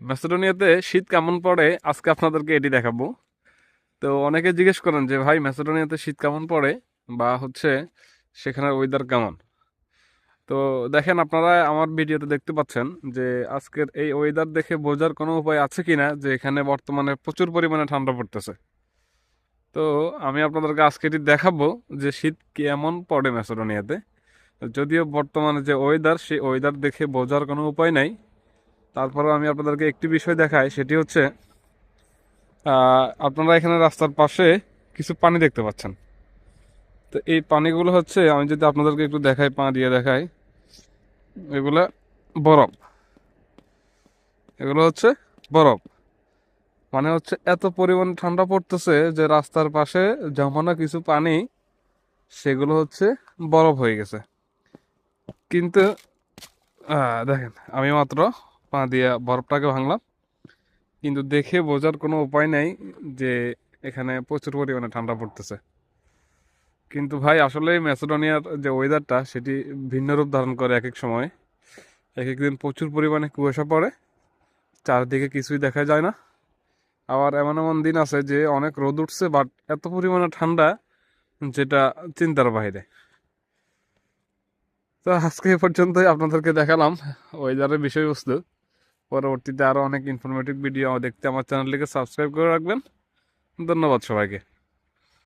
ম্যাসেডোনিয়াতে শীত কেমন পড়ে আজকে আপনাদেরকে এটি দেখাবো। তো অনেকে জিজ্ঞেস করেন যে ভাই ম্যাসেডোনিয়াতে শীত কেমন পড়ে বা সেখানের ওয়েদার কেমন। তো দেখেন, আপনারা আমার ভিডিওতে দেখতে পাচ্ছেন যে আজকের এই ওয়েদার দেখে বোঝার কোনো উপায় আছে কিনা যে এখানে বর্তমানে প্রচুর পরিমাণে ঠান্ডা পড়তেছে। তো আমি আপনাদেরকে আজকে এটি দেখাবো যে শীত কেমন পড়ে ম্যাসেডোনিয়াতে। যদিও বর্তমানে যে ওয়েদার, সেই ওয়েদার দেখে বোঝার কোনো উপায় নাই, তারপরেও আমি আপনাদেরকে একটি বিষয় দেখাই, সেটি হচ্ছে আপনারা এখানে রাস্তার পাশে কিছু পানি দেখতে পাচ্ছেন। তো এই পানিগুলো আমি যদি আপনাদেরকে একটু দেখাই, পা দিয়ে দেখাই, এগুলা বরফ। এগুলো বরফ। মানে এত পরিমাণ ঠান্ডা পড়তেছে যে রাস্তার পাশে জমানো কিছু পানি, সেগুলো বরফ হয়ে গেছে। কিন্তু দেখেন, আমি মাত্র পা দিয়ে বরফটাকে ভাঙলাম, কিন্তু দেখে বোঝার কোনো উপায় নেই যে এখানে প্রচুর পরিমাণে ঠান্ডা পড়তেছে। কিন্তু ভাই আসলে ম্যাসেডোনিয়ার যে ওয়েদারটা, সেটি ভিন্ন রূপ ধারণ করে এক এক সময়। এক এক দিন প্রচুর পরিমাণে কুয়াশা পড়ে, চারদিকে কিছুই দেখা যায় না। আবার এমন এমন দিন আছে যে অনেক রোদ উঠছে, বাট এত পরিমাণে ঠান্ডা যেটা চিন্তার বাইরে। তো আজকে এ পর্যন্তই আপনাদেরকে দেখালাম ওয়েদারের বিষয়বস্তু। পরবর্তীতে আরও অনেক ইনফরমেটিভ ভিডিও দেখতে আমার চ্যানেলটিকে সাবস্ক্রাইব করে রাখবেন। ধন্যবাদ সবাইকে।